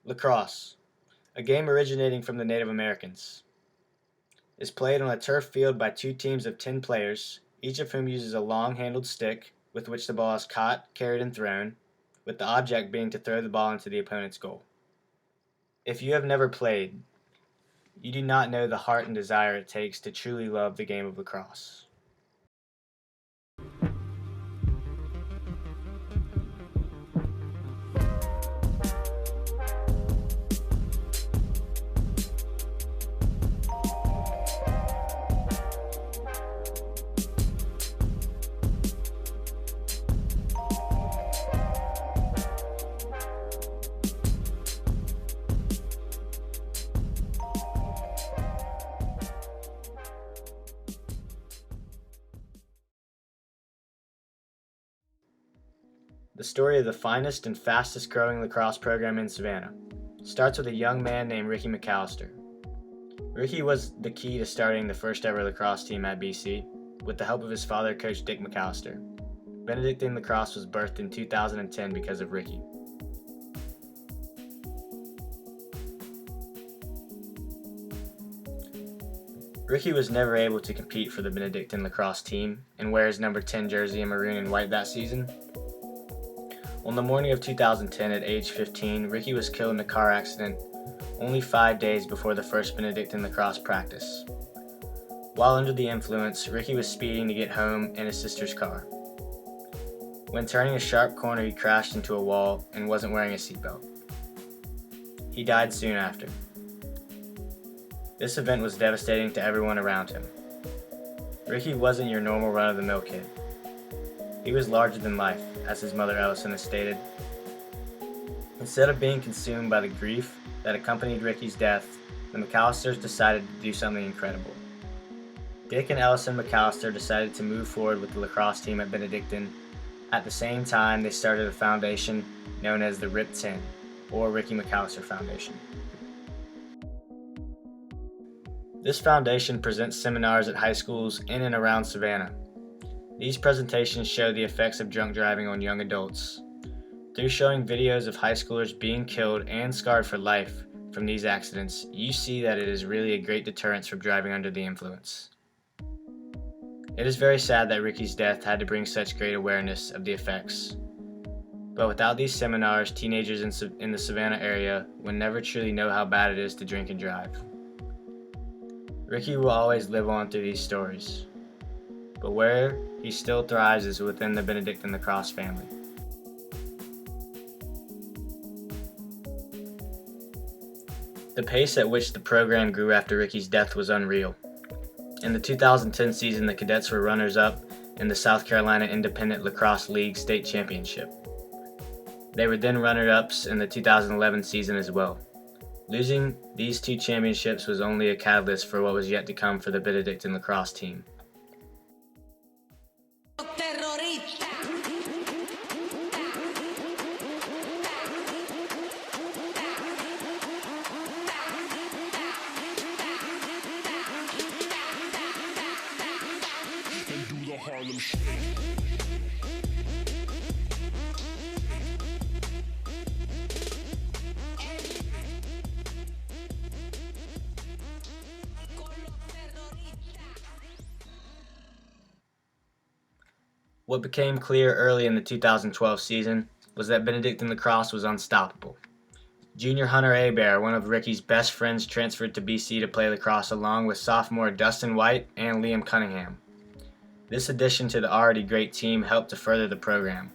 Lacrosse, a game originating from the Native Americans, is played on a turf field by two teams of 10 players, each of whom uses a long-handled stick with which the ball is caught, carried, and thrown, with the object being to throw the ball into the opponent's goal. If you have never played, you do not know the heart and desire it takes to truly love the game of lacrosse. The story of the finest and fastest growing lacrosse program in Savannah starts with a young man named Ricky McAllister. Ricky was the key to starting the first ever lacrosse team at BC, with the help of his father, Coach Dick McAllister. Benedictine Lacrosse was birthed in 2010 because of Ricky. Ricky was never able to compete for the Benedictine Lacrosse team and wear his number 10 jersey in maroon and white that season. On the morning of 2010, at age 15, Ricky was killed in a car accident only 5 days before the first Benedictine lacrosse practice. While under the influence, Ricky was speeding to get home in his sister's car. When turning a sharp corner, he crashed into a wall and wasn't wearing a seatbelt. He died soon after. This event was devastating to everyone around him. Ricky wasn't your normal run-of-the-mill kid. He was larger than life, as his mother Ellison has stated. Instead of being consumed by the grief that accompanied Ricky's death, the McAllisters decided to do something incredible. Dick and Ellison McAllister decided to move forward with the lacrosse team at Benedictine. At the same time, they started a foundation known as the RIP 10, or Ricky McAllister Foundation. This foundation presents seminars at high schools in and around Savannah. These presentations show the effects of drunk driving on young adults. Through showing videos of high schoolers being killed and scarred for life from these accidents, you see that it is really a great deterrence from driving under the influence. It is very sad that Ricky's death had to bring such great awareness of the effects. But without these seminars, teenagers in the Savannah area would never truly know how bad it is to drink and drive. Ricky will always live on through these stories, but where he still thrives is within the Benedictine Lacrosse family. The pace at which the program grew after Ricky's death was unreal. In the 2010 season, the cadets were runners-up in the South Carolina Independent Lacrosse League State Championship. They were then runner-ups in the 2011 season as well. Losing these two championships was only a catalyst for what was yet to come for the Benedictine lacrosse team. What became clear early in the 2012 season was that Benedictine Lacrosse was unstoppable. Junior Hunter Abear, one of Ricky's best friends, transferred to BC to play lacrosse along with sophomore Dustin White and Liam Cunningham. This addition to the already great team helped to further the program.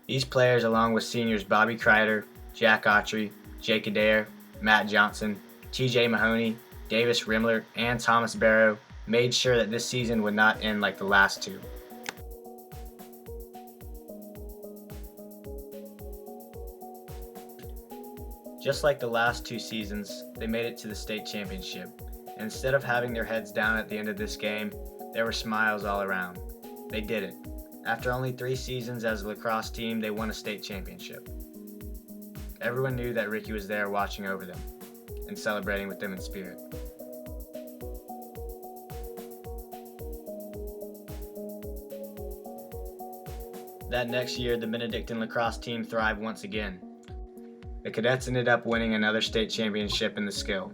These players, along with seniors Bobby Kreider, Jack Autry, Jake Adair, Matt Johnson, TJ Mahoney, Davis Rimler, and Thomas Barrow, made sure that this season would not end like the last two. Just like the last two seasons, they made it to the state championship. And instead of having their heads down at the end of this game, there were smiles all around. They did it. After only 3 seasons as a lacrosse team, they won a state championship. Everyone knew that Ricky was there watching over them and celebrating with them in spirit. That next year, the Benedictine lacrosse team thrived once again. the cadets ended up winning another state championship in the skill.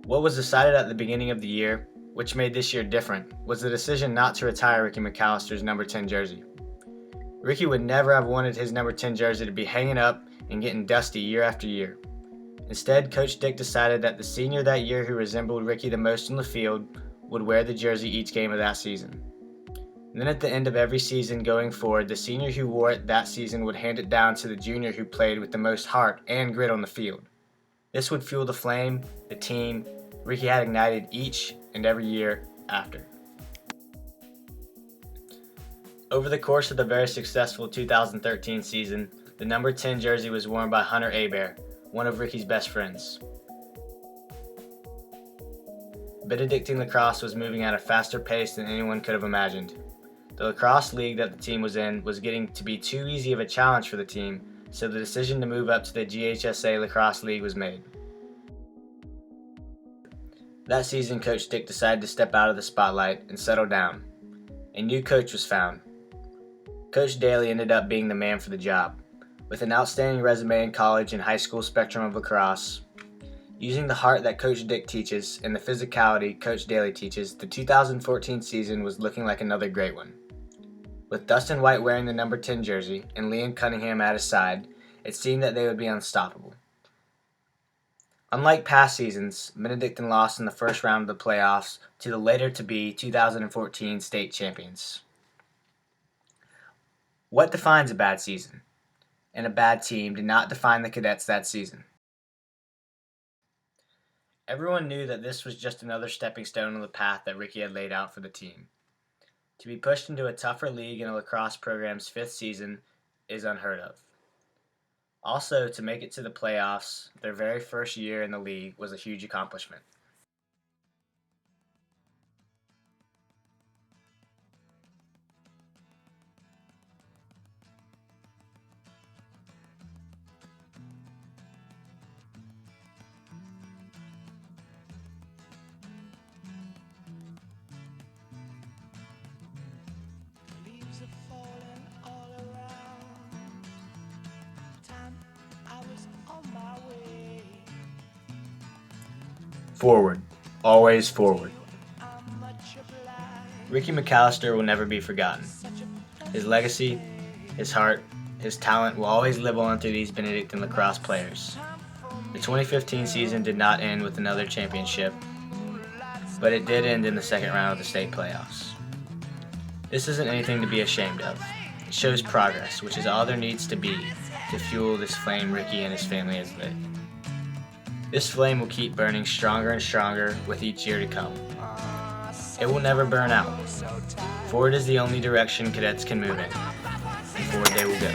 What was decided at the beginning of the year, which made this year different, was the decision not to retire Ricky McAllister's number 10 jersey. Ricky would never have wanted his number 10 jersey to be hanging up and getting dusty year after year. Instead, Coach Dick decided that the senior that year who resembled Ricky the most on the field would wear the jersey each game of that season. And then at the end of every season going forward, the senior who wore it that season would hand it down to the junior who played with the most heart and grit on the field. This would fuel the flame, the team, Ricky had ignited each and every year after. Over the course of the very successful 2013 season, the number 10 jersey was worn by Hunter Abear, one of Ricky's best friends. Benedictine Lacrosse was moving at a faster pace than anyone could have imagined. The lacrosse league that the team was in was getting to be too easy of a challenge for the team, so the decision to move up to the GHSA Lacrosse League was made. That season, Coach Dick decided to step out of the spotlight and settle down. A new coach was found. Coach Daly ended up being the man for the job. With an outstanding resume in college and high school spectrum of lacrosse, using the heart that Coach Dick teaches and the physicality Coach Daly teaches, the 2014 season was looking like another great one. With Dustin White wearing the number 10 jersey and Liam Cunningham at his side, it seemed that they would be unstoppable. Unlike past seasons, Benedictine lost in the first round of the playoffs to the later-to-be 2014 state champions. What defines a bad season? And a bad team did not define the cadets that season. Everyone knew that this was just another stepping stone on the path that Ricky had laid out for the team. To be pushed into a tougher league in a lacrosse program's 5th season is unheard of. Also, to make it to the playoffs, their very first year in the league, was a huge accomplishment. Leaves are falling all around. Time I was on my way. Forward. Always forward. I'm much obliged. Ricky McAllister will never be forgotten. Such a His legacy, his heart, his talent will always live on through these Benedictine lacrosse players. The 2015 season did not end with another championship, but it did end in the second round of the state playoffs. This isn't anything to be ashamed of. It shows progress, which is all there needs to be to fuel this flame Ricky and his family has lit. This flame will keep burning stronger and stronger with each year to come. It will never burn out. Forward is the only direction cadets can move in, and forward they will go.